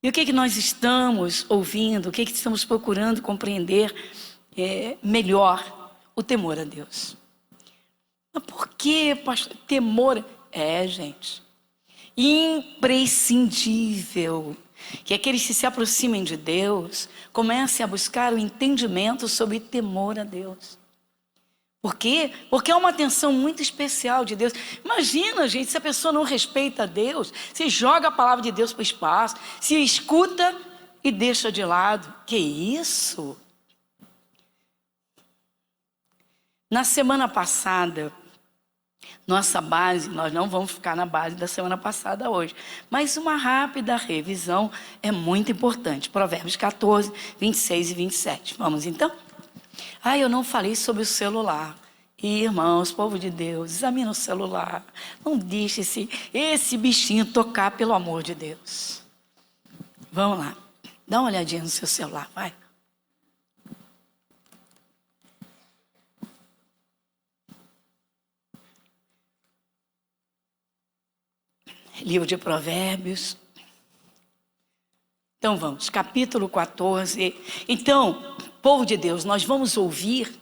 E o que que nós estamos ouvindo, o que que estamos procurando compreender melhor? O temor a Deus. Mas por que, pastor? Temor gente, imprescindível que aqueles que se aproximem de Deus comecem a buscar o entendimento sobre temor a Deus. Por quê? Porque é uma atenção muito especial de Deus. Imagina, gente, se a pessoa não respeita a Deus, se joga a palavra de Deus para o espaço, se escuta e deixa de lado. Que isso? Na semana passada, nossa base, nós não vamos ficar na base da semana passada hoje, mas uma rápida revisão é muito importante. Provérbios 14, 26 e 27. Vamos então? Eu não falei sobre o celular. Irmãos, povo de Deus, examina o celular. Não deixe esse bichinho tocar, pelo amor de Deus. Vamos lá. Dá uma olhadinha no seu celular, vai. Livro de Provérbios. Então vamos, capítulo 14. Então, povo de Deus, nós vamos ouvir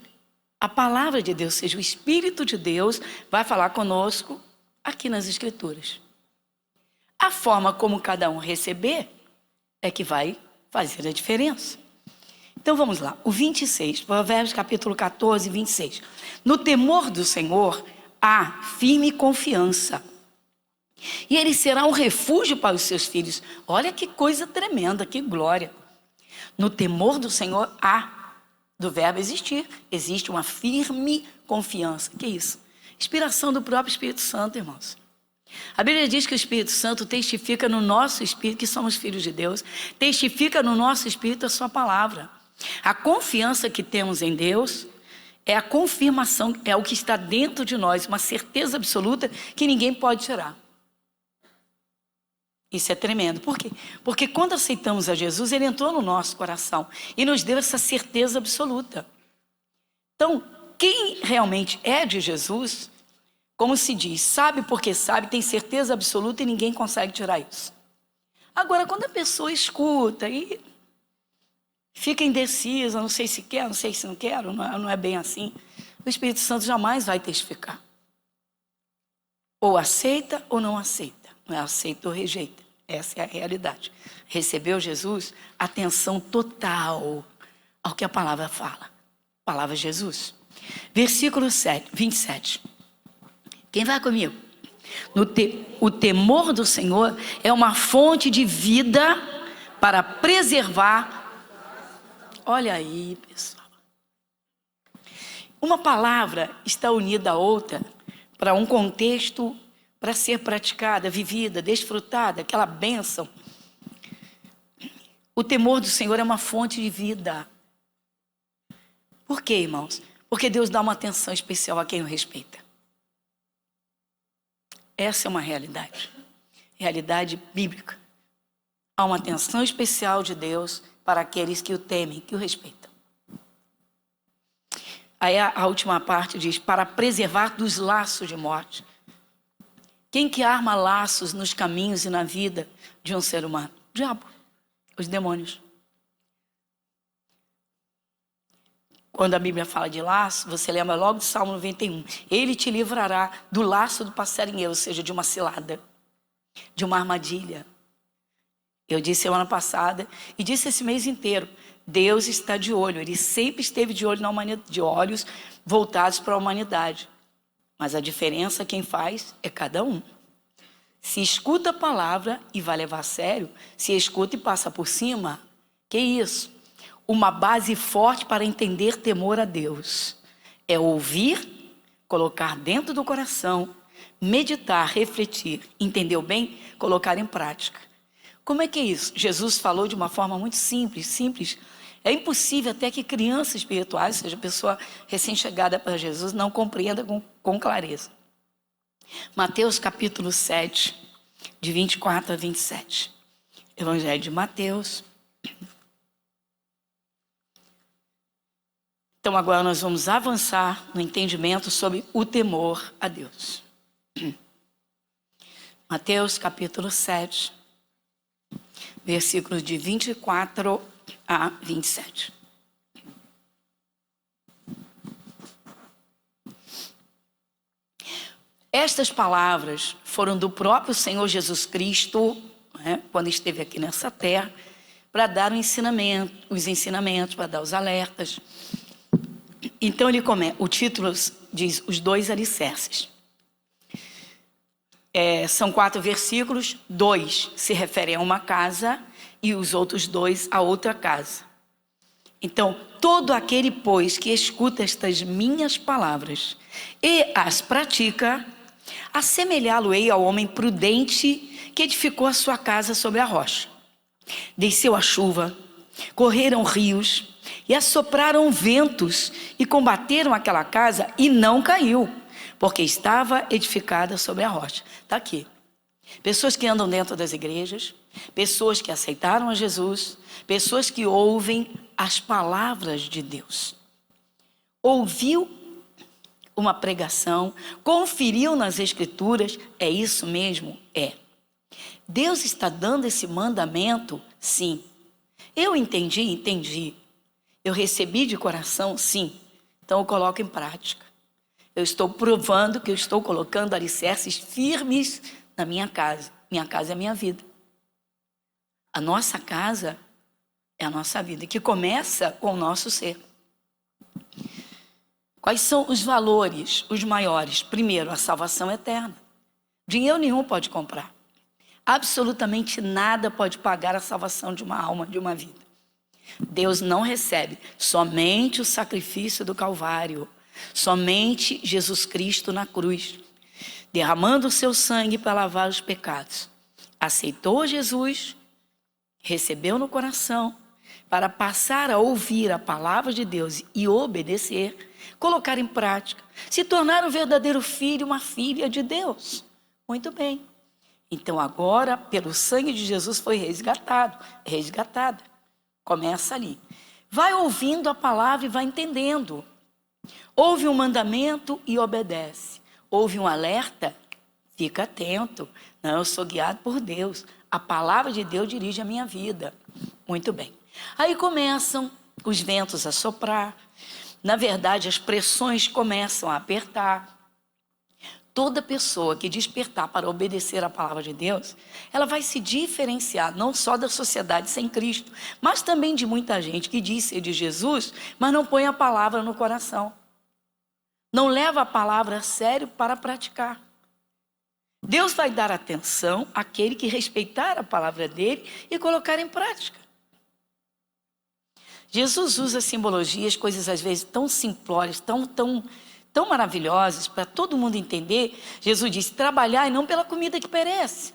a palavra de Deus, ou seja, o Espírito de Deus vai falar conosco aqui nas Escrituras. A forma como cada um receber é que vai fazer a diferença. Então vamos lá, o 26, Provérbios capítulo 14, 26. No temor do Senhor há firme confiança, e ele será um refúgio para os seus filhos. Olha que coisa tremenda, que glória. No temor do Senhor há, do verbo existir, existe uma firme confiança. Que isso? Inspiração do próprio Espírito Santo, irmãos. A Bíblia diz que o Espírito Santo testifica no nosso espírito que somos filhos de Deus, testifica no nosso espírito a sua palavra. A confiança que temos em Deus é a confirmação, é o que está dentro de nós, uma certeza absoluta que ninguém pode tirar. Isso é tremendo. Por quê? Porque quando aceitamos a Jesus, ele entrou no nosso coração e nos deu essa certeza absoluta. Então, quem realmente é de Jesus, como se diz, sabe porque sabe, tem certeza absoluta e ninguém consegue tirar isso. Agora, quando a pessoa escuta e fica indecisa, não sei se quer, não sei se não quero, não é bem assim, o Espírito Santo jamais vai testificar. Ou aceita ou não aceita. Não é aceita ou rejeita. Essa é a realidade. Recebeu Jesus, atenção total ao que a palavra fala. Palavra de Jesus. Versículo 27. Quem vai comigo? O temor do Senhor é uma fonte de vida para preservar. Olha aí, pessoal. Uma palavra está unida à outra para um contexto, para ser praticada, vivida, desfrutada, aquela bênção. O temor do Senhor é uma fonte de vida. Por quê, irmãos? Porque Deus dá uma atenção especial a quem o respeita. Essa é uma realidade bíblica. Há uma atenção especial de Deus para aqueles que o temem, que o respeitam. Aí a última parte diz, para preservar dos laços de morte. Quem que arma laços nos caminhos e na vida de um ser humano? O diabo, os demônios. Quando a Bíblia fala de laço, você lembra logo de Salmo 91. Ele te livrará do laço do passarinheiro, ou seja, de uma cilada, de uma armadilha. Eu disse semana passada e disse esse mês inteiro, Deus está de olho, Ele sempre esteve de olho na humanidade, de olhos voltados para a humanidade. Mas a diferença quem faz é cada um. Se escuta a palavra e vai levar a sério, se escuta e passa por cima, que isso? Uma base forte para entender temor a Deus é ouvir, colocar dentro do coração, meditar, refletir, entendeu bem? Colocar em prática. Como é que é isso? Jesus falou de uma forma muito simples. É impossível até que crianças espirituais, ou seja, pessoa recém-chegada para Jesus, não compreenda com clareza. Mateus capítulo 7, de 24 a 27. Evangelho de Mateus. Então agora nós vamos avançar no entendimento sobre o temor a Deus. Mateus capítulo 7. versículos de 24 a 27. Estas palavras foram do próprio Senhor Jesus Cristo, né, quando esteve aqui nessa terra, para dar os ensinamentos, para dar os alertas. Então o título diz os 2 alicerces. São 4 versículos, 2 se referem a uma casa e os outros 2 a outra casa. Então, todo aquele, pois, que escuta estas minhas palavras e as pratica, assemelhá-lo-ei ao homem prudente que edificou a sua casa sobre a rocha. Desceu a chuva, correram rios e assopraram ventos e combateram aquela casa e não caiu, porque estava edificada sobre a rocha. Está aqui. Pessoas que andam dentro das igrejas, pessoas que aceitaram a Jesus, pessoas que ouvem as palavras de Deus. Ouviu uma pregação, conferiu nas escrituras, é isso mesmo? É. Deus está dando esse mandamento? Sim. Eu entendi. Eu recebi de coração? Sim. Então eu coloco em prática. Eu estou provando que eu estou colocando alicerces firmes na minha casa. Minha casa é a minha vida. A nossa casa é a nossa vida, que começa com o nosso ser. Quais são os valores, os maiores? Primeiro, a salvação eterna. Dinheiro nenhum pode comprar. Absolutamente nada pode pagar a salvação de uma alma, de uma vida. Deus não recebe somente o sacrifício do Calvário, somente Jesus Cristo na cruz, derramando o seu sangue para lavar os pecados. Aceitou Jesus, recebeu no coração, para passar a ouvir a palavra de Deus e obedecer, colocar em prática, se tornar um verdadeiro filho, uma filha de Deus. Muito bem. Então agora, pelo sangue de Jesus, foi resgatada. Começa ali. Vai ouvindo a palavra e vai entendendo. Ouve um mandamento e obedece. Ouve um alerta, fica atento. Não, eu sou guiado por Deus. A palavra de Deus dirige a minha vida. Muito bem. Aí começam os ventos a soprar. Na verdade, as pressões começam a apertar. Toda pessoa que despertar para obedecer a palavra de Deus, ela vai se diferenciar não só da sociedade sem Cristo, mas também de muita gente que diz ser de Jesus, mas não põe a palavra no coração. Não leva a palavra a sério para praticar. Deus vai dar atenção àquele que respeitar a palavra dele e colocar em prática. Jesus usa simbologias, coisas às vezes tão simplórias, tão maravilhosas, para todo mundo entender. Jesus disse, trabalhar e não pela comida que perece.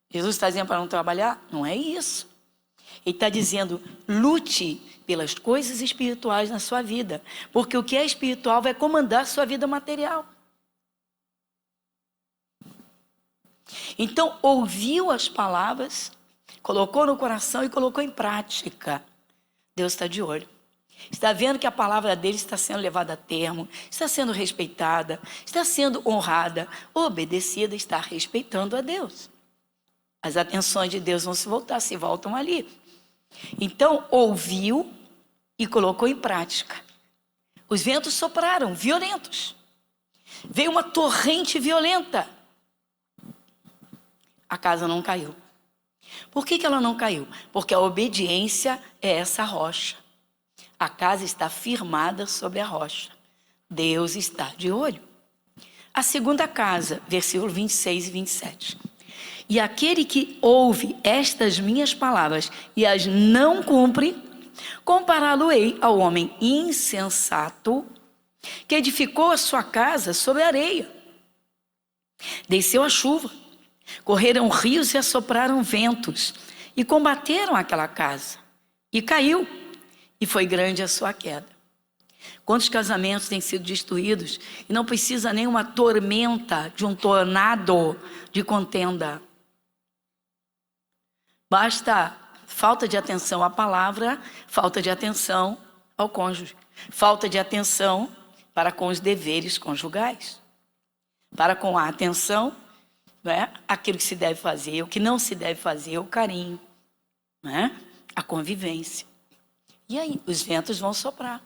Jesus está dizendo para não trabalhar? Não é isso. Ele está dizendo, lute pelas coisas espirituais na sua vida, porque o que é espiritual vai comandar a sua vida material. Então, ouviu as palavras, colocou no coração e colocou em prática. Deus está de olho. Está vendo que a palavra dele está sendo levada a termo, está sendo respeitada, está sendo honrada, obedecida, está respeitando a Deus. As atenções de Deus vão se voltar, se voltam ali. Então, ouviu e colocou em prática. Os ventos sopraram, violentos. Veio uma torrente violenta. A casa não caiu. Por que ela não caiu? Porque a obediência é essa rocha. A casa está firmada sobre a rocha. Deus está de olho. A segunda casa, versículo 26 e 27. E aquele que ouve estas minhas palavras e as não cumpre, compará-lo-ei ao homem insensato que edificou a sua casa sobre a areia. Desceu a chuva, correram rios e assopraram ventos e combateram aquela casa. E caiu, e foi grande a sua queda. Quantos casamentos têm sido destruídos e não precisa nem uma tormenta de um tornado de contenda. Basta falta de atenção à palavra, falta de atenção ao cônjuge, falta de atenção para com os deveres conjugais, para com a atenção, aquilo que se deve fazer, o que não se deve fazer, o carinho. né? A convivência. E aí, os ventos vão soprar.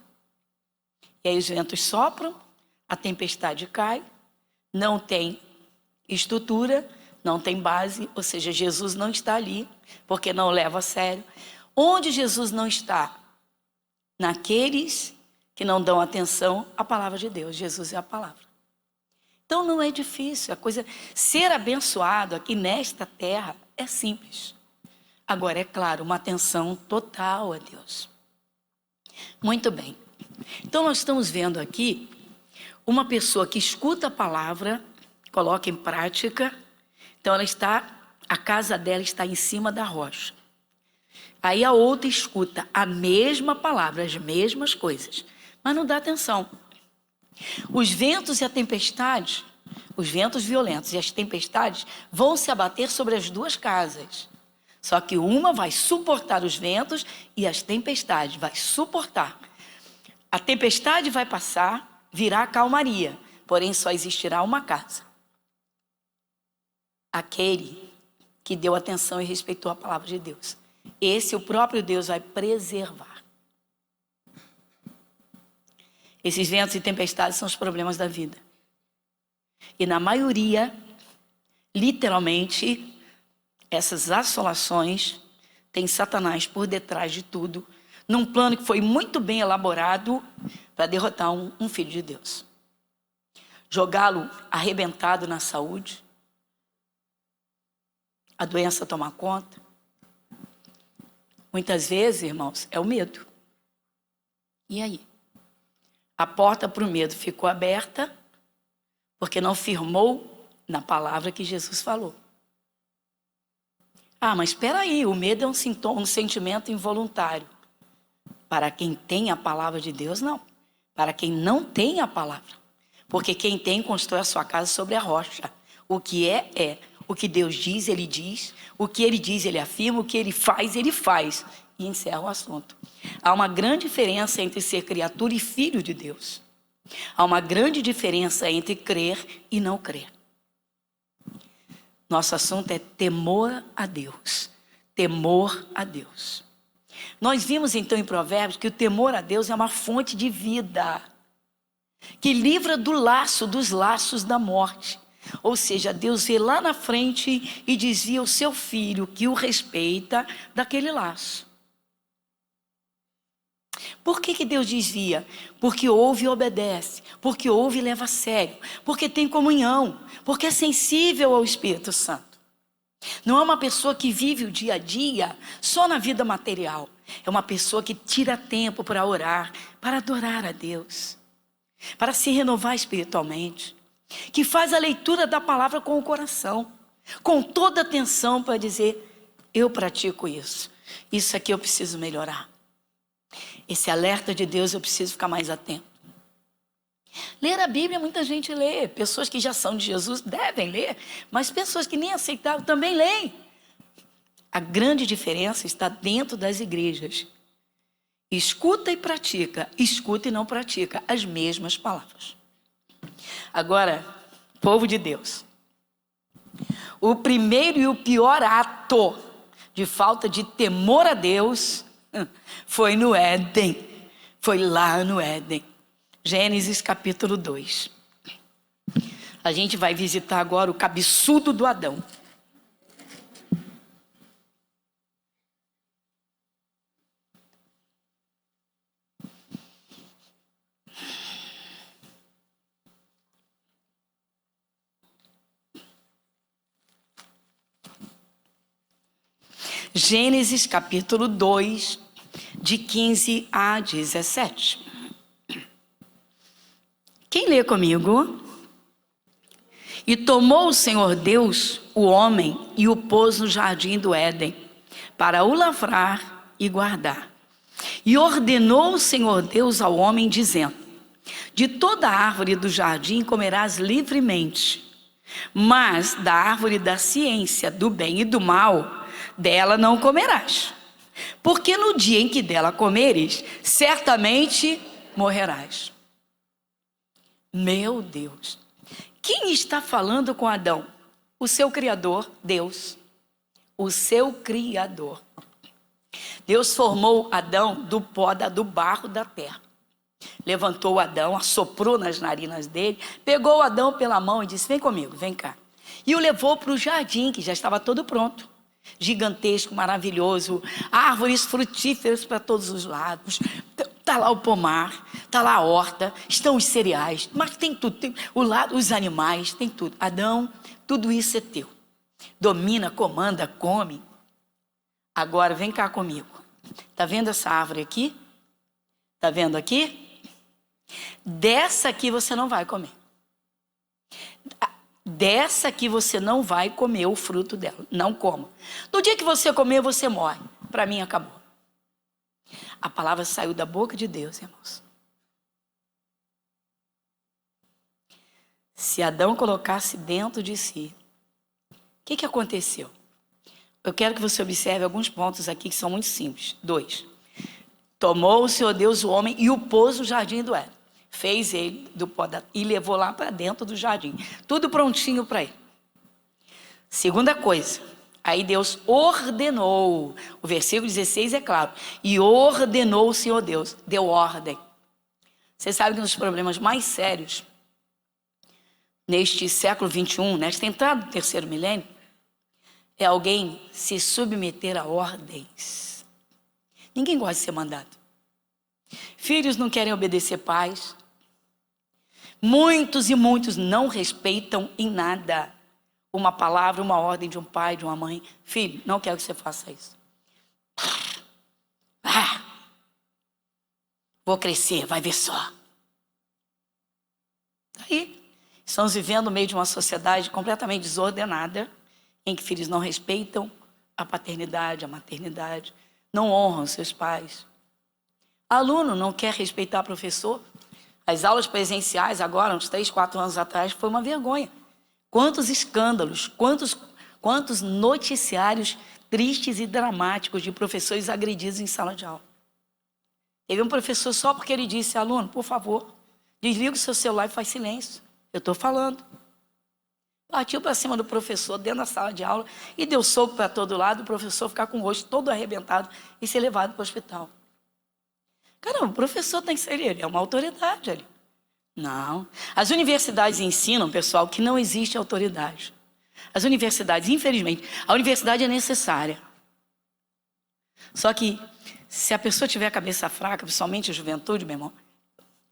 E aí os ventos sopram, a tempestade cai, não tem estrutura, não tem base, ou seja, Jesus não está ali, porque não leva a sério. Onde Jesus não está? Naqueles que não dão atenção à palavra de Deus. Jesus é a palavra. Então não é difícil, a coisa, ser abençoado aqui nesta terra é simples. Agora, é claro, uma atenção total a Deus. Muito bem. Então nós estamos vendo aqui uma pessoa que escuta a palavra, coloca em prática. Então a casa dela está em cima da rocha. Aí a outra escuta a mesma palavra, as mesmas coisas, mas não dá atenção. Os ventos e a tempestade, os ventos violentos e as tempestades vão se abater sobre as duas casas. Só que uma vai suportar os ventos e as tempestades vai suportar. A tempestade vai passar, virá calmaria, porém só existirá uma casa. Aquele que deu atenção e respeitou a palavra de Deus. Esse o próprio Deus vai preservar. Esses ventos e tempestades são os problemas da vida. E na maioria, literalmente, essas assolações tem Satanás por detrás de tudo, num plano que foi muito bem elaborado para derrotar um filho de Deus. Jogá-lo arrebentado na saúde, a doença tomar conta. Muitas vezes, irmãos, é o medo. E aí? A porta para o medo ficou aberta porque não firmou na palavra que Jesus falou. Ah, mas espera aí, o medo é um sintoma, um sentimento involuntário. Para quem tem a palavra de Deus, não. Para quem não tem a palavra. Porque quem tem constrói a sua casa sobre a rocha. O que é, é. O que Deus diz, Ele diz. O que Ele diz, Ele afirma. O que Ele faz, Ele faz. E encerra o assunto. Há uma grande diferença entre ser criatura e filho de Deus. Há uma grande diferença entre crer e não crer. Nosso assunto é temor a Deus. Temor a Deus. Nós vimos então em Provérbios que o temor a Deus é uma fonte de vida, que livra dos laços da morte. Ou seja, Deus vê lá na frente e desvia o seu filho, que o respeita, daquele laço. Por que Deus desvia? Porque ouve e obedece, porque ouve e leva a sério, porque tem comunhão, porque é sensível ao Espírito Santo. Não é uma pessoa que vive o dia a dia só na vida material. É uma pessoa que tira tempo para orar, para adorar a Deus, para se renovar espiritualmente, que faz a leitura da palavra com o coração, com toda atenção para dizer, eu pratico isso. Isso aqui eu preciso melhorar. Esse alerta de Deus eu preciso ficar mais atento. Ler a Bíblia muita gente lê. Pessoas que já são de Jesus devem ler, mas pessoas que nem aceitaram também leem. A grande diferença está dentro das igrejas. Escuta e pratica, escuta e não pratica as mesmas palavras. Agora, povo de Deus, o primeiro e o pior ato de falta de temor a Deus foi no Éden, foi lá no Éden. Gênesis capítulo 2. A gente vai visitar agora o cabeçudo do Adão. Gênesis capítulo 2, de 15 a 17. Quem lê comigo? E tomou o Senhor Deus o homem e o pôs no jardim do Éden, para o lavrar e guardar. E ordenou o Senhor Deus ao homem, dizendo, de toda árvore do jardim comerás livremente, mas da árvore da ciência do bem e do mal, dela não comerás. Porque no dia em que dela comeres, certamente morrerás. Meu Deus, quem está falando com Adão? O seu Criador, Deus. O seu Criador. Deus formou Adão do pó, do barro da terra. Levantou Adão, assoprou nas narinas dele, pegou Adão pela mão e disse: vem comigo, vem cá. E o levou para o jardim, que já estava todo pronto. Gigantesco, maravilhoso, árvores frutíferas para todos os lados. Está lá o pomar, está lá a horta, estão os cereais, mas tem tudo, tem os animais, tem tudo. Adão, tudo isso é teu. Domina, comanda, come. Agora vem cá comigo. Está vendo essa árvore aqui? Está vendo aqui? Dessa aqui você não vai comer. Dessa aqui você não vai comer o fruto dela. Não coma. No dia que você comer, você morre. Para mim, acabou. A palavra saiu da boca de Deus, irmãos. Se Adão colocasse dentro de si, o que aconteceu? Eu quero que você observe alguns pontos aqui que são muito simples. 2. Tomou o Senhor Deus o homem e o pôs no jardim do Éden. Fez ele do pó e levou lá para dentro do jardim. Tudo prontinho para ele. Segunda coisa, aí Deus ordenou. O versículo 16 é claro. E ordenou o Senhor Deus. Deu ordem. Você sabe que um dos problemas mais sérios neste século 21, nesta entrada do terceiro milênio, é alguém se submeter a ordens. Ninguém gosta de ser mandado. Filhos não querem obedecer pais. Muitos e muitos não respeitam em nada uma palavra, uma ordem de um pai, de uma mãe. Filho, não quero que você faça isso. Vou crescer, vai ver só. Aí, estamos vivendo no meio de uma sociedade completamente desordenada, em que filhos não respeitam a paternidade, a maternidade, não honram seus pais. Aluno não quer respeitar professor. As aulas presenciais agora, uns 3, 4 anos atrás, foi uma vergonha. Quantos escândalos, quantos noticiários tristes e dramáticos de professores agredidos em sala de aula. Teve um professor só porque ele disse: aluno, por favor, desliga o seu celular e faz silêncio. Eu estou falando. Partiu para cima do professor dentro da sala de aula e deu soco para todo lado, o professor ficar com o rosto todo arrebentado e ser levado para o hospital. Caramba, o professor tem que ser ele, é uma autoridade ali. Não. As universidades ensinam, pessoal, que não existe autoridade. As universidades, infelizmente, a universidade é necessária. Só que, se a pessoa tiver a cabeça fraca, principalmente a juventude, meu irmão,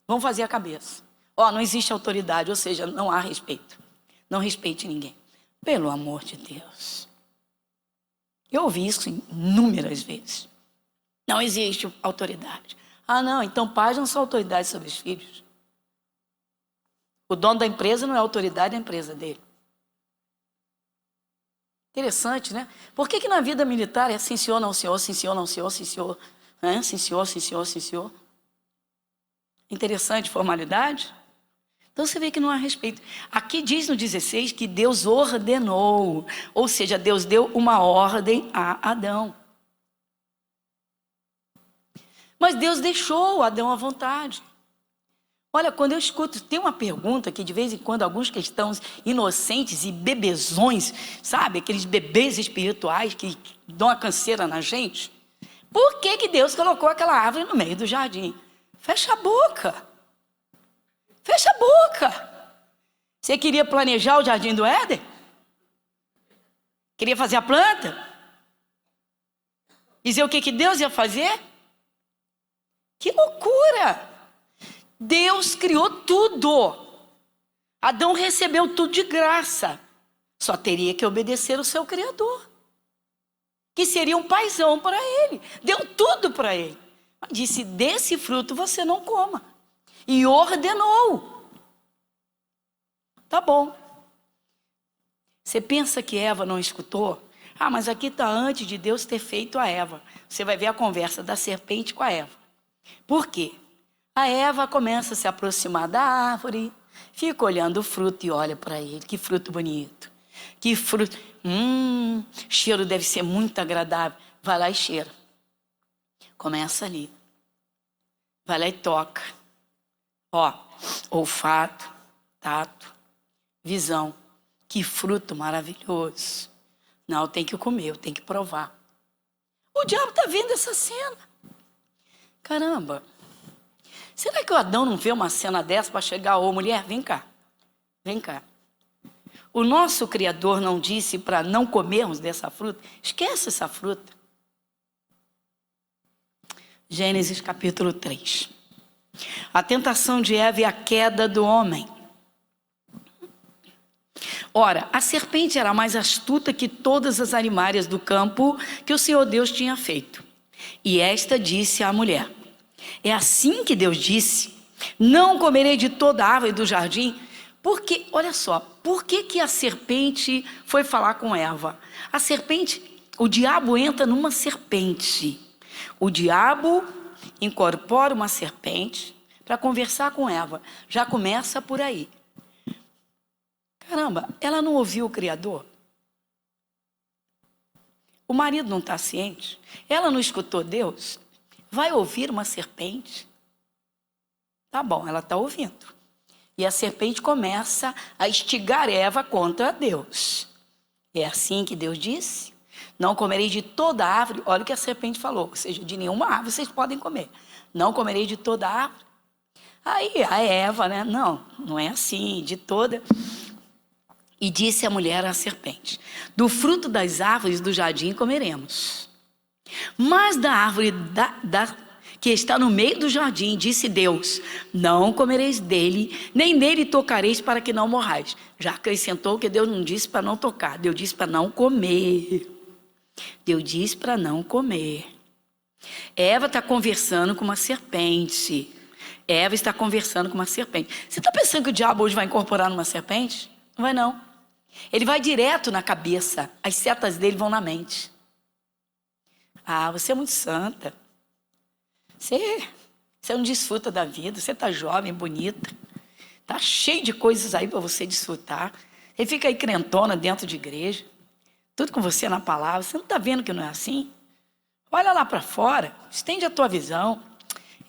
vão fazer a cabeça. Não existe autoridade, ou seja, não há respeito. Não respeite ninguém. Pelo amor de Deus. Eu ouvi isso inúmeras vezes. Não existe autoridade. Não, então pais não são autoridades sobre os filhos. O dono da empresa não é autoridade da empresa dele. Interessante, né? Por que na vida militar é sim senhor, não senhor, sim senhor, não senhor, sim senhor, sim senhor, sim senhor, sim senhor? Interessante, formalidade? Então você vê que não há respeito. Aqui diz no 16 que Deus ordenou, ou seja, Deus deu uma ordem a Adão. Mas Deus deixou Adão à vontade. Olha, quando eu escuto, tem uma pergunta que de vez em quando alguns cristãos inocentes e bebezões, sabe? Aqueles bebês espirituais que dão a canseira na gente. Por que Deus colocou aquela árvore no meio do jardim? Fecha a boca. Fecha a boca. Você queria planejar o jardim do Éden? Queria fazer a planta? Dizer o que Deus ia fazer? Que loucura! Deus criou tudo. Adão recebeu tudo de graça. Só teria que obedecer o seu Criador, que seria um paizão para ele. Deu tudo para ele. Disse: desse fruto você não coma. E ordenou. Tá bom. Você pensa que Eva não escutou? Mas aqui está antes de Deus ter feito a Eva. Você vai ver a conversa da serpente com a Eva. Por quê? A Eva começa a se aproximar da árvore, fica olhando o fruto e olha para ele. Que fruto bonito. Que fruto. Cheiro deve ser muito agradável. Vai lá e cheira. Começa ali. Vai lá e toca. Olfato, tato, visão. Que fruto maravilhoso. Não, eu tenho que comer, eu tenho que provar. O diabo está vendo essa cena. Caramba, será que o Adão não vê uma cena dessa para chegar, ô mulher, vem cá, vem cá. O nosso Criador não disse para não comermos dessa fruta? Esquece essa fruta. Gênesis capítulo 3. A tentação de Eva e a queda do homem. Ora, a serpente era mais astuta que todas as animárias do campo que o Senhor Deus tinha feito. E esta disse à mulher: é assim que Deus disse: não comerei de toda a árvore do jardim. Porque, olha só, por que a serpente foi falar com Eva? A serpente, o diabo entra numa serpente. O diabo incorpora uma serpente para conversar com Eva. Já começa por aí. Caramba, ela não ouviu o Criador? O marido não está ciente? Ela não escutou Deus? Vai ouvir uma serpente? Tá bom, ela está ouvindo. E a serpente começa a instigar Eva contra Deus. É assim que Deus disse: não comerei de toda árvore. Olha o que a serpente falou, ou seja, de nenhuma árvore vocês podem comer. Não comerei de toda árvore. Aí a Eva, né? Não é assim, de toda. E disse a mulher à serpente: do fruto das árvores do jardim comeremos. Mas da árvore que está no meio do jardim, disse Deus: não comereis dele, nem nele tocareis, para que não morrais. Já acrescentou que Deus não disse para não tocar, Deus disse para não comer. Deus disse para não comer. Eva está conversando com uma serpente. Eva está conversando com uma serpente. Você está pensando que o diabo hoje vai incorporar numa serpente? Não vai não. Ele vai direto na cabeça, as setas dele vão na mente. Ah, você é muito santa. Você não desfruta da vida, você está jovem, bonita. Está cheio de coisas aí para você desfrutar. Ele fica aí crentona dentro de igreja. Tudo com você na palavra. Você não está vendo que não é assim? Olha lá para fora, estende a tua visão.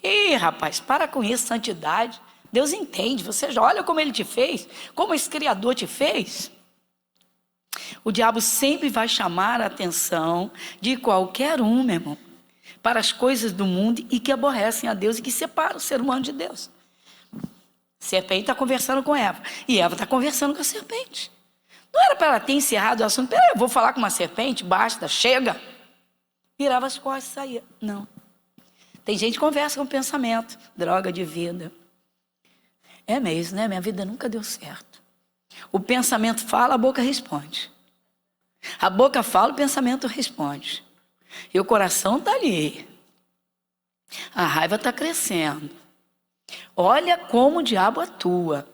Ih, rapaz, para com isso, santidade. Deus entende, você já olha como Ele te fez, como esse Criador te fez. O diabo sempre vai chamar a atenção de qualquer um, meu irmão, para as coisas do mundo e que aborrecem a Deus e que separam o ser humano de Deus. A serpente está conversando com Eva e Eva está conversando com a serpente. Não era para ela ter encerrado o assunto. Peraí, eu vou falar com uma serpente, basta, chega. Virava as costas e saía. Não. Tem gente que conversa com pensamento, droga de vida. É mesmo, né? Minha vida nunca deu certo. O pensamento fala, a boca responde. A boca fala, o pensamento responde. E o coração está ali. A raiva está crescendo. Olha como o diabo atua.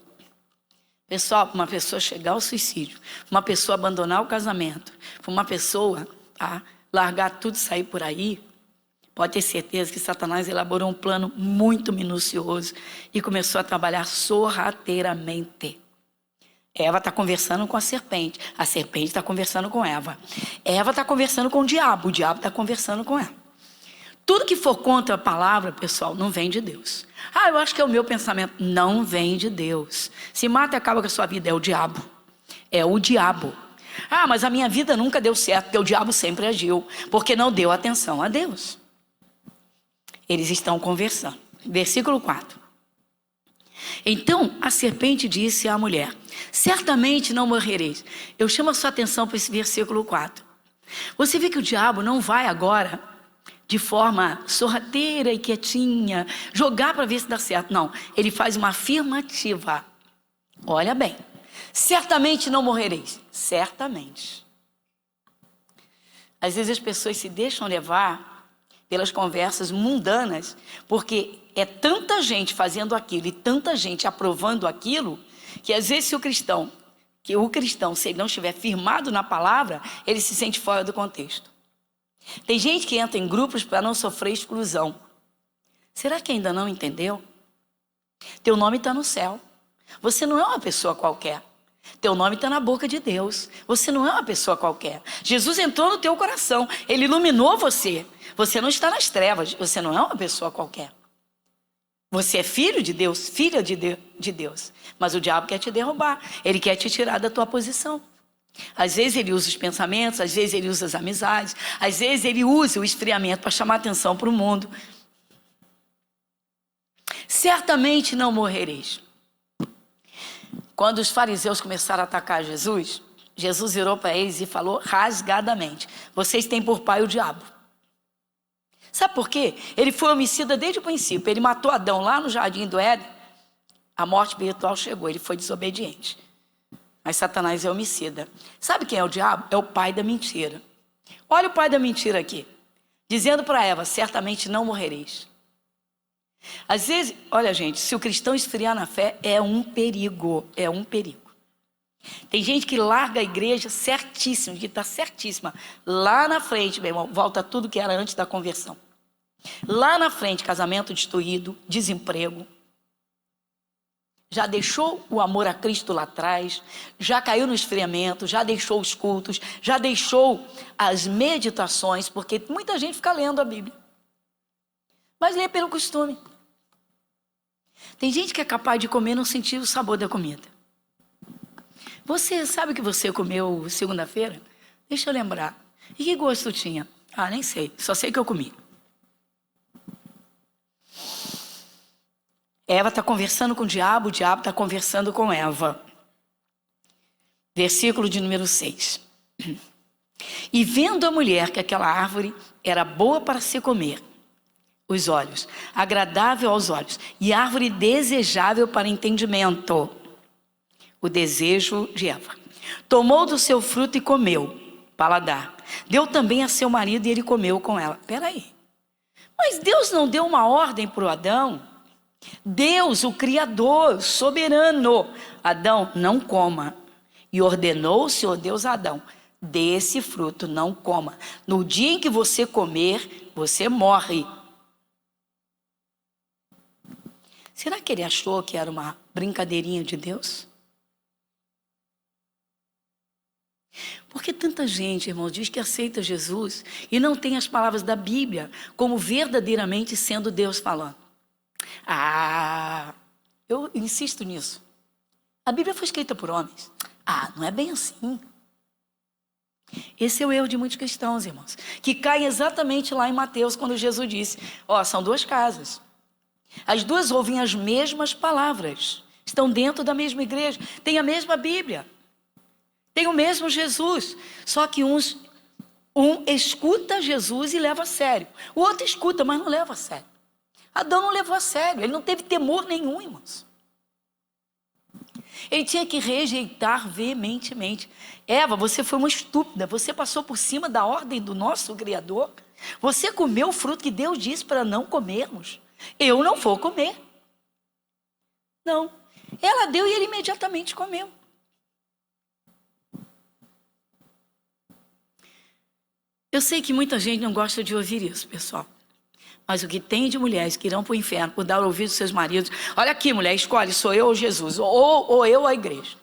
Pessoal, para uma pessoa chegar ao suicídio, para uma pessoa abandonar o casamento, para uma pessoa largar tudo e sair por aí, pode ter certeza que Satanás elaborou um plano muito minucioso e começou a trabalhar sorrateiramente. Eva está conversando com a serpente está conversando com Eva. Eva está conversando com o diabo está conversando com ela. Tudo que for contra a palavra, pessoal, não vem de Deus. Eu acho que é o meu pensamento. Não vem de Deus. Se mata e acaba com a sua vida, é o diabo. É o diabo. Mas a minha vida nunca deu certo, porque o diabo sempre agiu, porque não deu atenção a Deus. Eles estão conversando. Versículo 4. Então a serpente disse à mulher: certamente não morrereis. Eu chamo a sua atenção para esse versículo 4. Você vê que o diabo não vai agora, de forma sorrateira e quietinha, jogar para ver se dá certo. Não, ele faz uma afirmativa. Olha bem. Certamente não morrereis. Certamente. Às vezes as pessoas se deixam levar pelas conversas mundanas, porque é tanta gente fazendo aquilo e tanta gente aprovando aquilo, que às vezes se o cristão, se ele não estiver firmado na palavra, ele se sente fora do contexto. Tem gente que entra em grupos para não sofrer exclusão. Será que ainda não entendeu? Teu nome está no céu. Você não é uma pessoa qualquer. Teu nome está na boca de Deus. Você não é uma pessoa qualquer. Jesus entrou no teu coração. Ele iluminou você. Você não está nas trevas. Você não é uma pessoa qualquer. Você é filho de Deus, filha de Deus. Mas o diabo quer te derrubar. Ele quer te tirar da tua posição. Às vezes ele usa os pensamentos, às vezes ele usa as amizades, às vezes ele usa o esfriamento para chamar atenção para o mundo. Certamente não morrereis. Quando os fariseus começaram a atacar Jesus, Jesus virou para eles e falou rasgadamente: vocês têm por pai o diabo. Sabe por quê? Ele foi homicida desde o princípio. Ele matou Adão lá no jardim do Éden. A morte espiritual chegou, ele foi desobediente. Mas Satanás é homicida. Sabe quem é o diabo? É o pai da mentira. Olha o pai da mentira aqui, dizendo para Eva: certamente não morrereis. Às vezes, olha gente, se o cristão esfriar na fé, é um perigo, é um perigo. Tem gente que larga a igreja certíssima, que está certíssima. Lá na frente, meu irmão, volta tudo que era antes da conversão. Lá na frente, casamento destruído, desemprego. Já deixou o amor a Cristo lá atrás, já caiu no esfriamento, já deixou os cultos, já deixou as meditações, porque muita gente fica lendo a Bíblia, mas lê pelo costume. Tem gente que é capaz de comer e não sentir o sabor da comida. Você sabe o que você comeu segunda-feira? Deixa eu lembrar. E que gosto tinha? Ah, nem sei. Só sei que eu comi. Eva está conversando com o diabo está conversando com Eva. Versículo de número 6. E vendo a mulher que aquela árvore era boa para se comer, os olhos, agradável aos olhos, e árvore desejável para entendimento, o desejo de Eva. Tomou do seu fruto e comeu, paladar. Deu também a seu marido e ele comeu com ela. Espera aí. Mas Deus não deu uma ordem para o Adão? Deus, o Criador, soberano. Adão, não coma. E ordenou o Senhor Deus a Adão: desse fruto não coma. No dia em que você comer, você morre. Será que ele achou que era uma brincadeirinha de Deus? Porque tanta gente, irmão, diz que aceita Jesus e não tem as palavras da Bíblia como verdadeiramente sendo Deus falando. Ah, eu insisto nisso. A Bíblia foi escrita por homens. Ah, não é bem assim. Esse é o erro de muitos cristãos, irmãos, que caem exatamente lá em Mateus, quando Jesus disse: ó, são duas casas. As duas ouvem as mesmas palavras, estão dentro da mesma igreja, têm a mesma Bíblia, tem o mesmo Jesus, só que um escuta Jesus e leva a sério, o outro escuta, mas não leva a sério. Adão não levou a sério, ele não teve temor nenhum, irmãos. Ele tinha que rejeitar veementemente. Eva, você foi uma estúpida, você passou por cima da ordem do nosso Criador, você comeu o fruto que Deus disse para não comermos. Eu não vou comer. Não. Ela deu e ele imediatamente comeu. Eu sei que muita gente não gosta de ouvir isso, pessoal. Mas o que tem de mulheres que irão para o inferno por dar ouvido aos seus maridos: olha aqui, mulher, escolhe, sou eu ou Jesus, ou eu ou a igreja,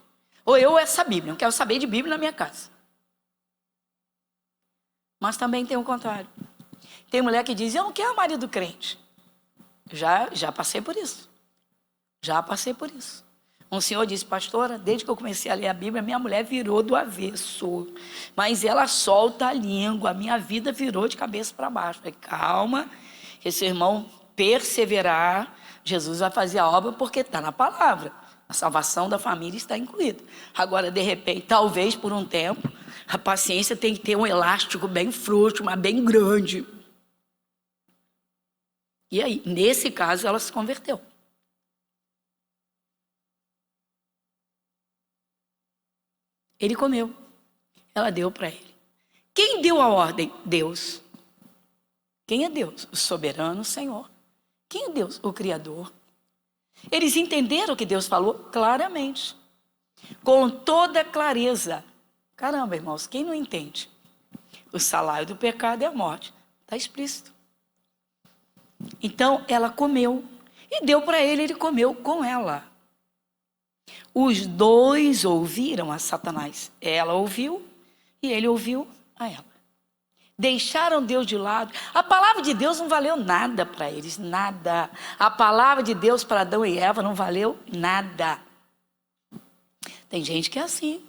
ou eu ou essa Bíblia, não quero saber de Bíblia na minha casa. Mas também tem o contrário. Tem mulher que diz: eu não quero marido crente. Já passei por isso. Já passei por isso. Um senhor disse: pastora, desde que eu comecei a ler a Bíblia, minha mulher virou do avesso. Mas ela solta a língua, a minha vida virou de cabeça para baixo. Falei: calma, esse irmão perseverar, Jesus vai fazer a obra porque está na palavra. A salvação da família está incluída. Agora, de repente, talvez por um tempo, a paciência tem que ter um elástico bem frouxo, mas bem grande. E aí, nesse caso, ela se converteu. Ele comeu. Ela deu para ele. Quem deu a ordem? Deus. Quem é Deus? O soberano Senhor. Quem é Deus? O Criador. Eles entenderam o que Deus falou claramente, com toda clareza. Caramba, irmãos, quem não entende? O salário do pecado é a morte. Está explícito. Então, ela comeu e deu para ele, ele comeu com ela. Os dois ouviram a Satanás. Ela ouviu e ele ouviu a ela. Deixaram Deus de lado. A palavra de Deus não valeu nada para eles, nada. A palavra de Deus para Adão e Eva não valeu nada. Tem gente que é assim.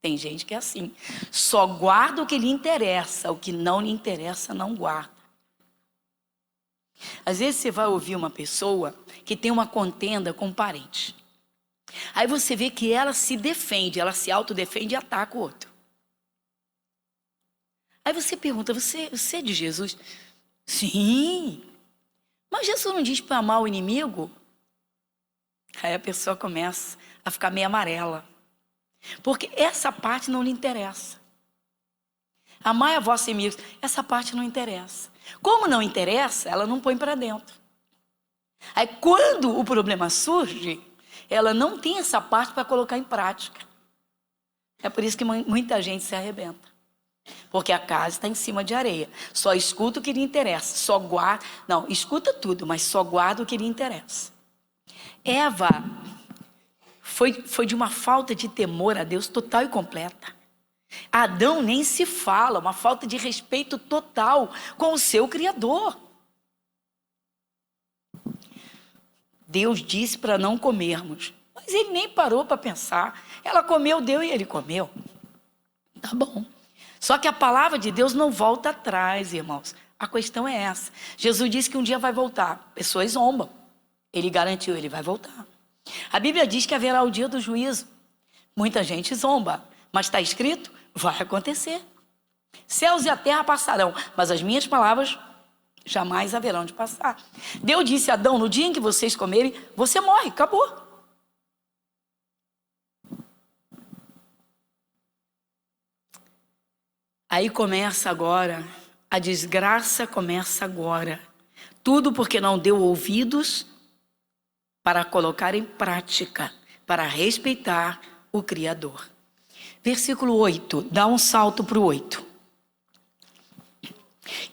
Tem gente que é assim. Só guarda o que lhe interessa, o que não lhe interessa não guarda. Às vezes você vai ouvir uma pessoa que tem uma contenda com um parente. Aí você vê que ela se defende, ela se autodefende e ataca o outro. Aí você pergunta, você é de Jesus? Sim. Mas Jesus não diz para amar o inimigo? Aí a pessoa começa a ficar meio amarela. Porque essa parte não lhe interessa. Amai a vossos inimigos, essa parte não interessa. Como não interessa, ela não põe para dentro. Aí quando o problema surge, ela não tem essa parte para colocar em prática. É por isso que muita gente se arrebenta. Porque a casa está em cima de areia. Só escuta o que lhe interessa. Só guarda. Não, escuta tudo, mas só guarda o que lhe interessa. Eva foi de uma falta de temor a Deus total e completa. Adão nem se fala, uma falta de respeito total com o seu Criador. Deus disse para não comermos, mas ele nem parou para pensar. Ela comeu, deu e ele comeu. Tá bom. Só que a palavra de Deus não volta atrás, irmãos. A questão é essa. Jesus disse que um dia vai voltar. Pessoas zombam. Ele garantiu, ele vai voltar. A Bíblia diz que haverá o dia do juízo. Muita gente zomba, mas está escrito, vai acontecer. Céus e a terra passarão, mas as minhas palavras jamais haverão de passar. Deus disse a Adão, no dia em que vocês comerem, você morre, acabou. Aí começa agora, a desgraça começa agora. Tudo porque não deu ouvidos para colocar em prática, para respeitar o Criador. Versículo 8, dá um salto para o 8.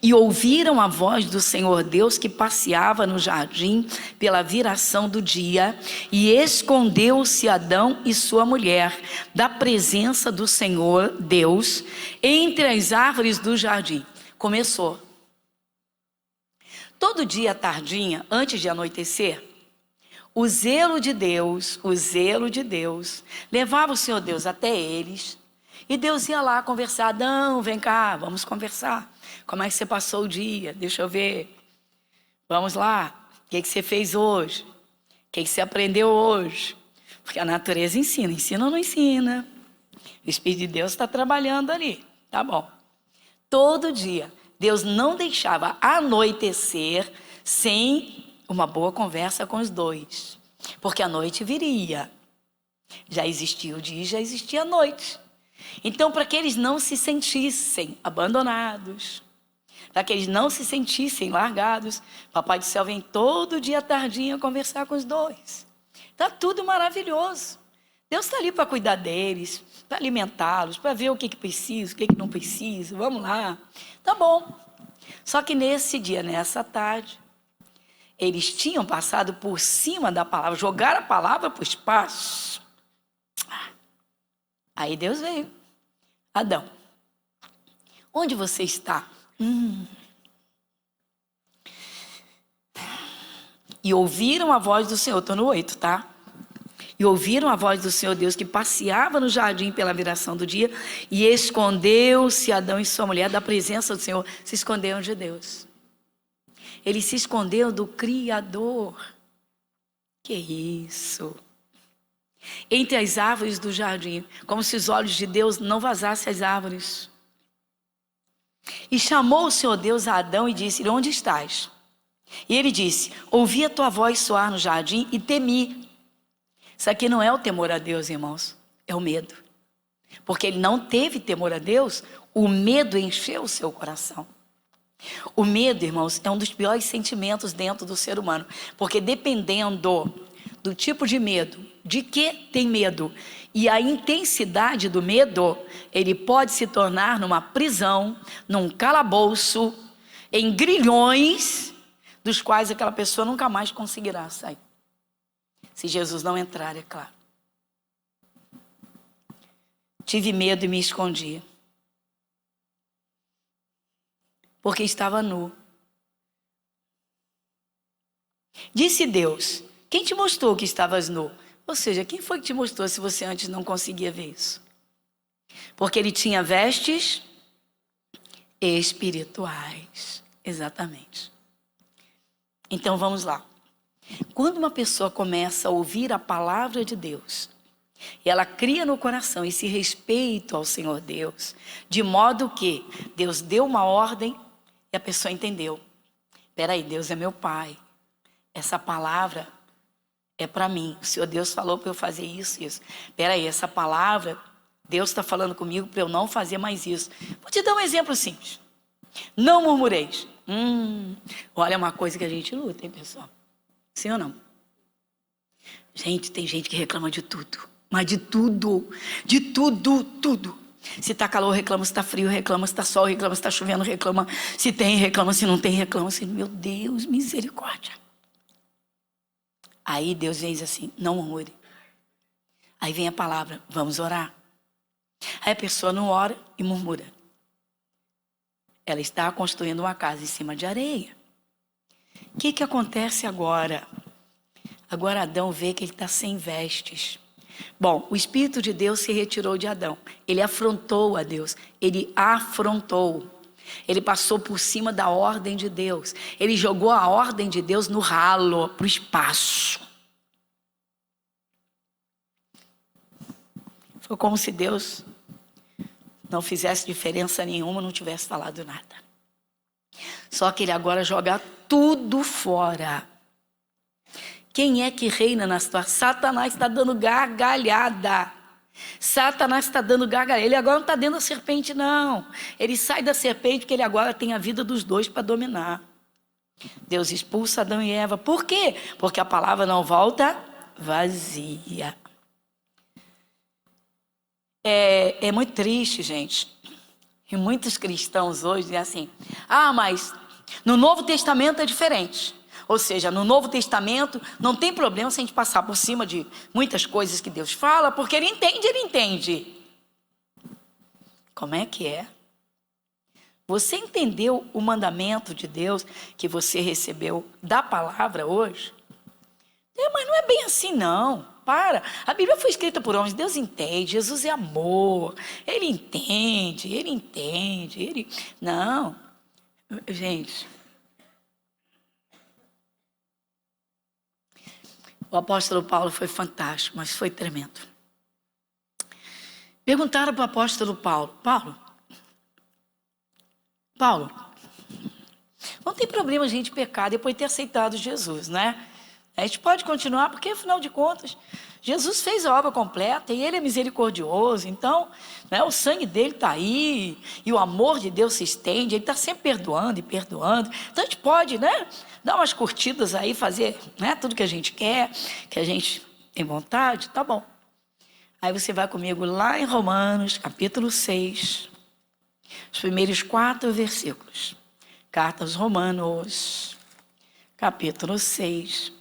E ouviram a voz do Senhor Deus que passeava no jardim pela viração do dia, e escondeu-se Adão e sua mulher da presença do Senhor Deus entre as árvores do jardim. Começou. Todo dia à tardinha, antes de anoitecer, o zelo de Deus levava o Senhor Deus até eles, e Deus ia lá conversar. Adão, vem cá, vamos conversar. Como é que você passou o dia? Deixa eu ver. Vamos lá. O que você fez hoje? O que você aprendeu hoje? Porque a natureza ensina. Ensina ou não ensina? O Espírito de Deus está trabalhando ali. Tá bom. Todo dia. Deus não deixava anoitecer sem uma boa conversa com os dois. Porque a noite viria. Já existia o dia e já existia a noite. Então, para que eles não se sentissem abandonados, para que eles não se sentissem largados, Papai do Céu vem todo dia tardinho conversar com os dois. Está tudo maravilhoso. Deus está ali para cuidar deles, para alimentá-los, para ver o que precisa, o que não precisa. Vamos lá. Tá bom. Só que nesse dia, nessa tarde, eles tinham passado por cima da palavra, jogaram a palavra para o espaço. Aí Deus veio. Adão, onde você está? E ouviram a voz do Senhor, estou no 8, tá? E ouviram a voz do Senhor Deus que passeava no jardim pela viração do dia, e escondeu-se Adão e sua mulher da presença do Senhor. Se esconderam de Deus. Eles se esconderam do Criador. Que isso? Entre as árvores do jardim, como se os olhos de Deus não vazassem as árvores. E chamou o Senhor Deus a Adão e disse, onde estás? E ele disse, ouvi a tua voz soar no jardim e temi. Isso aqui não é o temor a Deus, irmãos, é o medo. Porque ele não teve temor a Deus, o medo encheu o seu coração. O medo, irmãos, é um dos piores sentimentos dentro do ser humano. Porque dependendo do tipo de medo, de que tem medo e a intensidade do medo, ele pode se tornar numa prisão, num calabouço, em grilhões, dos quais aquela pessoa nunca mais conseguirá sair. Se Jesus não entrar, é claro. Tive medo e me escondi. Porque estava nu. Disse Deus, quem te mostrou que estavas nu? Ou seja, quem foi que te mostrou se você antes não conseguia ver isso? Porque ele tinha vestes espirituais. Exatamente. Então vamos lá. Quando uma pessoa começa a ouvir a palavra de Deus, e ela cria no coração esse respeito ao Senhor Deus, de modo que Deus deu uma ordem e a pessoa entendeu. Peraí, Deus é meu Pai. Essa palavra é para mim. O Senhor Deus falou para eu fazer isso, isso. Peraí, essa palavra, Deus está falando comigo para eu não fazer mais isso. Vou te dar um exemplo simples. Não murmureis. Olha uma coisa que a gente luta, hein, pessoal? Sim ou não? Gente, tem gente que reclama de tudo. Mas de tudo. De tudo, tudo. Se tá calor, reclama. Se tá frio, reclama. Se tá sol, reclama. Se tá chovendo, reclama. Se tem, reclama. Se não tem, reclama. Meu Deus, misericórdia. Aí Deus diz assim, não murmure. Aí vem a palavra, vamos orar. Aí a pessoa não ora e murmura. Ela está construindo uma casa em cima de areia. O que acontece agora? Agora Adão vê que ele está sem vestes. Bom, o Espírito de Deus se retirou de Adão. Ele afrontou a Deus. Ele afrontou. Ele passou por cima da ordem de Deus. Ele jogou a ordem de Deus no ralo, para o espaço. Foi como se Deus não fizesse diferença nenhuma, não tivesse falado nada. Só que ele agora joga tudo fora. Quem é que reina na situação? Satanás está dando gargalhada. Satanás está dando gargalhada. Ele agora não está dentro da serpente, não. Ele sai da serpente porque ele agora tem a vida dos dois para dominar. Deus expulsa Adão e Eva. Por quê? Porque a palavra não volta vazia. É muito triste, gente. E muitos cristãos hoje dizem assim, mas no Novo Testamento é diferente. Ou seja, no Novo Testamento não tem problema se a gente passar por cima de muitas coisas que Deus fala, porque Ele entende. Como é que é? Você entendeu o mandamento de Deus que você recebeu da palavra hoje? Mas não é bem assim, não. Para. A Bíblia foi escrita por homens. Deus entende. Jesus é amor. Ele entende. Não. Gente. O apóstolo Paulo foi fantástico, mas foi tremendo. Perguntaram para o apóstolo Paulo. Paulo, não tem problema a gente pecar depois de ter aceitado Jesus, né? A gente pode continuar, porque afinal de contas, Jesus fez a obra completa e Ele é misericordioso. Então, né, o sangue dele está aí e o amor de Deus se estende. Ele está sempre perdoando e perdoando. Então, a gente pode, né, dar umas curtidas aí, fazer, né, tudo que a gente quer, que a gente tem vontade, tá bom. Aí você vai comigo lá em Romanos, capítulo 6, os primeiros 4 versículos. Carta aos Romanos, capítulo 6.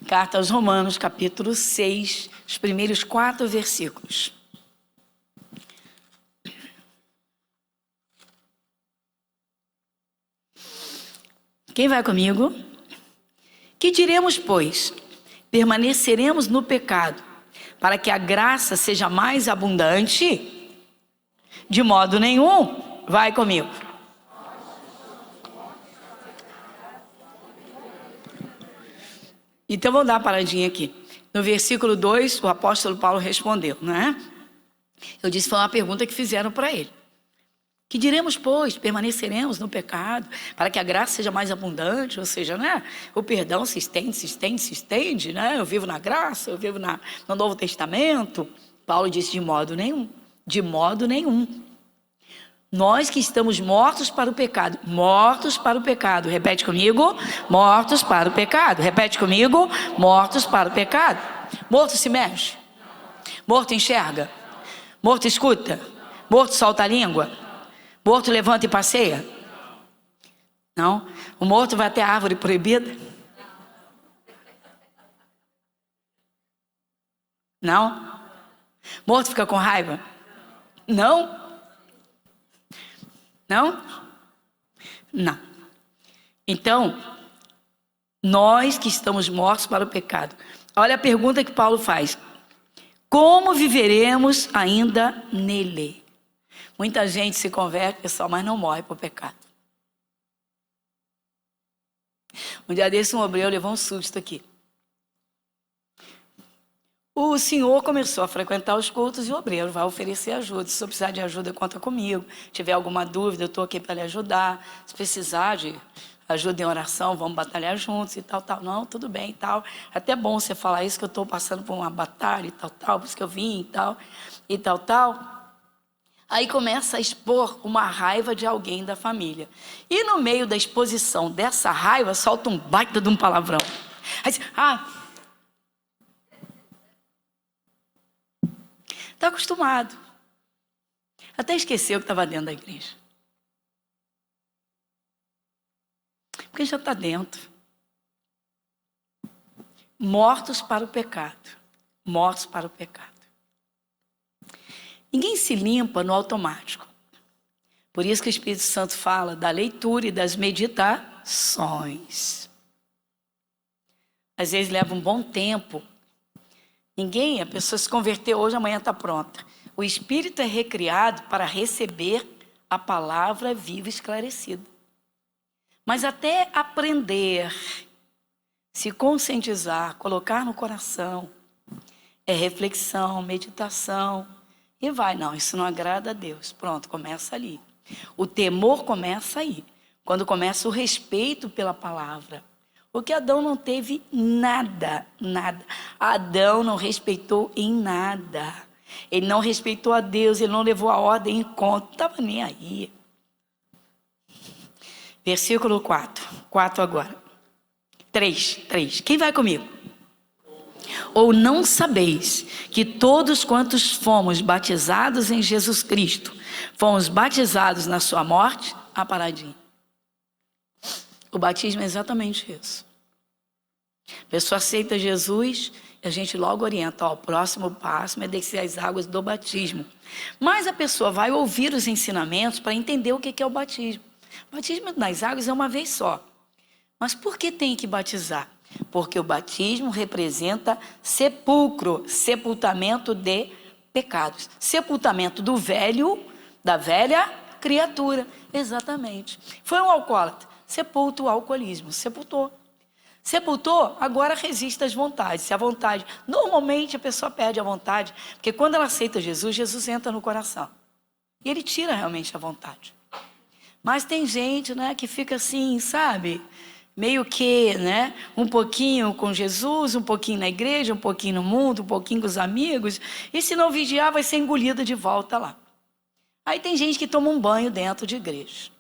Carta aos Romanos, capítulo 6, os primeiros 4 versículos. Quem vai comigo? Que diremos, pois? Permaneceremos no pecado, para que a graça seja mais abundante? De modo nenhum. Vai comigo. Então, vamos dar uma paradinha aqui. No versículo 2, o apóstolo Paulo respondeu, não é? Eu disse, foi uma pergunta que fizeram para ele. Que diremos, pois? Permaneceremos no pecado, para que a graça seja mais abundante, ou seja, né? O perdão se estende, né? Eu vivo na graça, eu vivo no Novo Testamento. Paulo disse, de modo nenhum. De modo nenhum. Nós que estamos mortos para o pecado. Mortos para o pecado. Repete comigo. Mortos para o pecado. Repete comigo. Mortos para o pecado. Morto se mexe. Morto enxerga. Morto escuta. Morto solta a língua. Morto levanta e passeia. Não. O morto vai até a árvore proibida. Não? Morto fica com raiva? Não? Não? Não. Então, nós que estamos mortos para o pecado. Olha a pergunta que Paulo faz. Como viveremos ainda nele? Muita gente se converte, pessoal, mas não morre por pecado. Um dia desse, um obreiro levou um susto aqui. O senhor começou a frequentar os cultos e o obreiro vai oferecer ajuda. Se você precisar de ajuda, conta comigo. Se tiver alguma dúvida, eu estou aqui para lhe ajudar. Se precisar de ajuda em oração, vamos batalhar juntos e tal, tal. Não, tudo bem e tal. Até bom você falar isso, que eu estou passando por uma batalha e tal, tal, por isso que eu vim e tal, tal. Aí começa a expor uma raiva de alguém da família. E no meio da exposição dessa raiva, solta um baita de um palavrão. Aí diz, está acostumado. Até esqueceu que estava dentro da igreja. Porque já está dentro. Mortos para o pecado. Mortos para o pecado. Ninguém se limpa no automático. Por isso que o Espírito Santo fala da leitura e das meditações. Às vezes leva um bom tempo. A pessoa se converteu hoje, amanhã está pronta. O Espírito é recriado para receber a palavra viva e esclarecida. Mas até aprender, se conscientizar, colocar no coração, é reflexão, meditação. E vai, não, isso não agrada a Deus. Pronto, começa ali. O temor começa aí. Quando começa o respeito pela palavra. Porque Adão não teve nada. Adão não respeitou em nada. Ele não respeitou a Deus, ele não levou a ordem em conta. Não estava nem aí. Versículo 4. 4 agora. 3. Quem vai comigo? Ou não sabeis que todos quantos fomos batizados em Jesus Cristo, fomos batizados na sua morte? A paradinha. O batismo é exatamente isso. A pessoa aceita Jesus e a gente logo orienta, o próximo passo é descer as águas do batismo. Mas a pessoa vai ouvir os ensinamentos para entender o que é o batismo. O batismo nas águas é uma vez só. Mas por que tem que batizar? Porque o batismo representa sepulcro, sepultamento de pecados. Sepultamento do velho, da velha criatura. Exatamente. Foi um alcoólatra, sepulta o alcoolismo, sepultou. Sepultou, agora resiste às vontades. Se a vontade, normalmente a pessoa perde a vontade, porque quando ela aceita Jesus, Jesus entra no coração. E ele tira realmente a vontade. Mas tem gente, né, que fica assim, sabe? Meio que, né, um pouquinho com Jesus, um pouquinho na igreja, um pouquinho no mundo, um pouquinho com os amigos. E se não vigiar, vai ser engolida de volta lá. Aí tem gente que toma um banho dentro de igreja.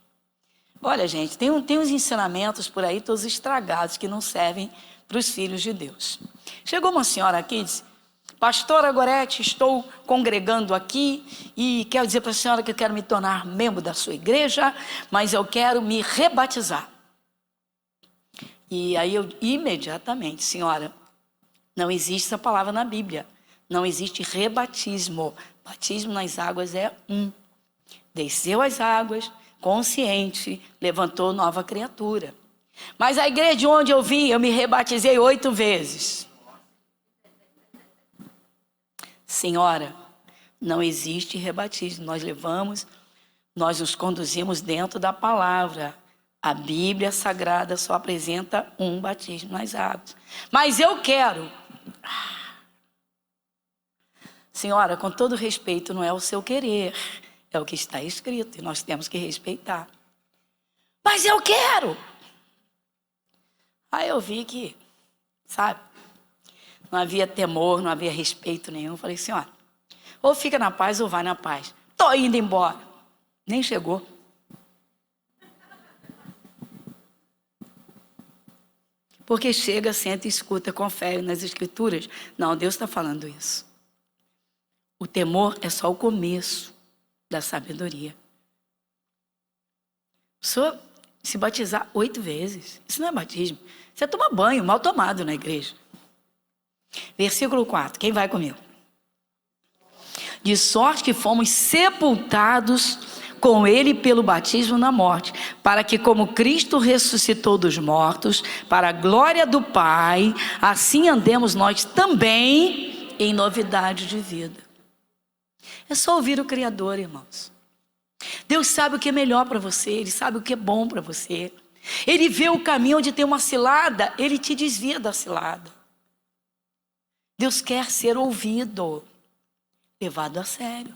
Olha, gente, tem uns ensinamentos por aí, todos estragados, que não servem para os filhos de Deus. Chegou uma senhora aqui e disse, pastora Gorete, estou congregando aqui e quero dizer para a senhora que eu quero me tornar membro da sua igreja, mas eu quero me rebatizar. E aí eu imediatamente, senhora, não existe essa palavra na Bíblia. Não existe rebatismo. Batismo nas águas é desceu as águas, consciente, levantou nova criatura. Mas a igreja onde eu vim, eu me rebatizei 8 vezes. Senhora, não existe rebatismo. Nós nos conduzimos dentro da palavra. A Bíblia Sagrada só apresenta um batismo nas águas. Mas eu quero. Senhora, com todo respeito, não é o seu querer. É o que está escrito e nós temos que respeitar. Mas eu quero. Aí eu vi que, sabe, não havia temor, não havia respeito nenhum. Eu falei, senhora, ou fica na paz ou vai na paz. Estou indo embora. Nem chegou. Porque chega, senta e escuta, confere nas escrituras. Não, Deus está falando isso. O temor é só o começo da sabedoria. Só se batizar 8 vezes. Isso não é batismo. Você toma banho mal tomado na igreja. Versículo 4. Quem vai comigo? de sorte que fomos sepultados com ele pelo batismo na morte, para que como Cristo ressuscitou dos mortos, para a glória do Pai, assim andemos nós também em novidade de vida. É só ouvir o Criador, irmãos. Deus sabe o que é melhor para você, Ele sabe o que é bom para você. Ele vê o caminho onde tem uma cilada, Ele te desvia da cilada. Deus quer ser ouvido, levado a sério.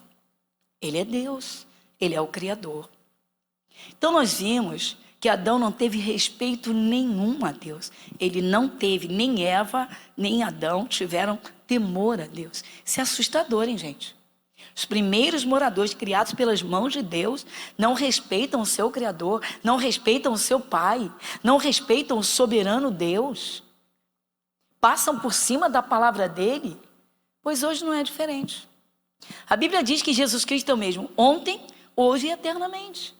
Ele é Deus, Ele é o Criador. Então nós vimos que Adão não teve respeito nenhum a Deus. Ele não teve, nem Eva, nem Adão tiveram temor a Deus. Isso é assustador, hein, gente? Os primeiros moradores criados pelas mãos de Deus não respeitam o seu Criador, não respeitam o seu Pai, não respeitam o soberano Deus. Passam por cima da palavra dele, pois hoje não é diferente. A Bíblia diz que Jesus Cristo é o mesmo ontem, hoje e eternamente.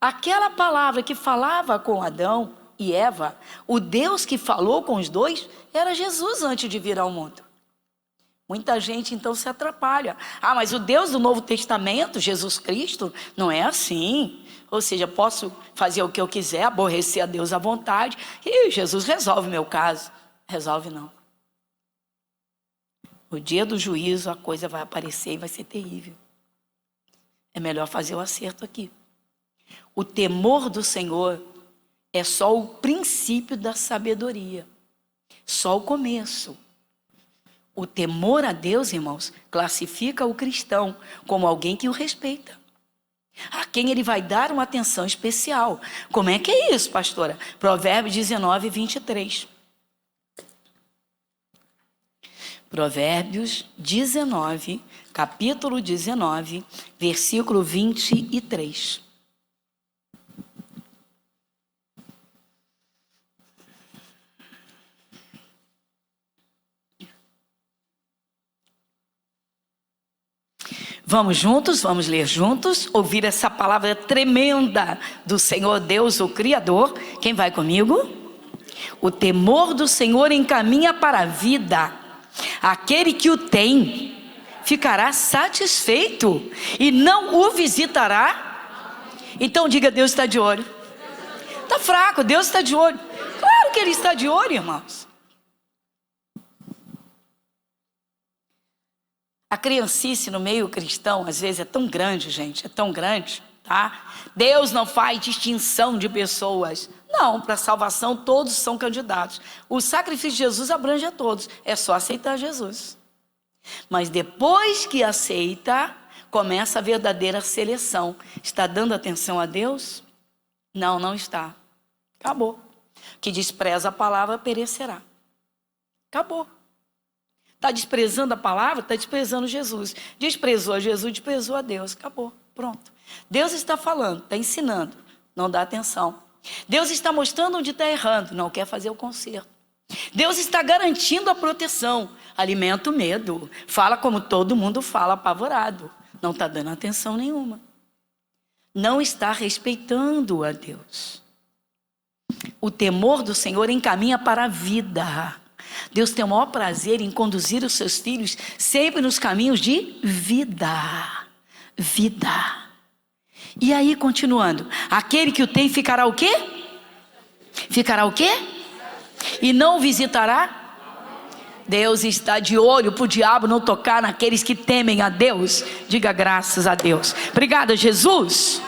Aquela palavra que falava com Adão e Eva, o Deus que falou com os dois, era Jesus antes de vir ao mundo. Muita gente então se atrapalha. Ah, mas o Deus do Novo Testamento, Jesus Cristo, não é assim. Ou seja, posso fazer o que eu quiser, aborrecer a Deus à vontade, e Jesus resolve o meu caso. Resolve não. No dia do juízo a coisa vai aparecer e vai ser terrível. É melhor fazer o acerto aqui. O temor do Senhor é só o princípio da sabedoria. Só o começo. O temor a Deus, irmãos, classifica o cristão como alguém que o respeita. A quem ele vai dar uma atenção especial. Como é que é isso, pastora? Provérbios 19, 23. Provérbios 19, capítulo 19, versículo 23. Vamos juntos, vamos ler juntos, ouvir essa palavra tremenda do Senhor Deus, o Criador. Quem vai comigo? O temor do Senhor encaminha para a vida. Aquele que o tem ficará satisfeito e não o visitará. Então diga, Deus está de olho. Está fraco, Deus está de olho. Claro que Ele está de olho, irmãos. A criancice no meio cristão, às vezes, é tão grande, gente, é tão grande, tá? Deus não faz distinção de pessoas. Não, para a salvação todos são candidatos. O sacrifício de Jesus abrange a todos, é só aceitar Jesus. Mas depois que aceita, começa a verdadeira seleção. Está dando atenção a Deus? Não, não está. Acabou. Que despreza a palavra perecerá. Acabou. Está desprezando a palavra, está desprezando Jesus. Desprezou a Jesus, desprezou a Deus. Acabou, pronto. Deus está falando, está ensinando, não dá atenção. Deus está mostrando onde está errando, não quer fazer o conserto. Deus está garantindo a proteção, alimenta o medo. Fala como todo mundo fala, apavorado. Não está dando atenção nenhuma. Não está respeitando a Deus. O temor do Senhor encaminha para a vida. Deus tem o maior prazer em conduzir os seus filhos sempre nos caminhos de vida. Vida. E aí, continuando. Aquele que o tem ficará o quê? Ficará o quê? E não o visitará? Deus está de olho para o diabo não tocar naqueles que temem a Deus. Diga graças a Deus. Obrigada, Jesus.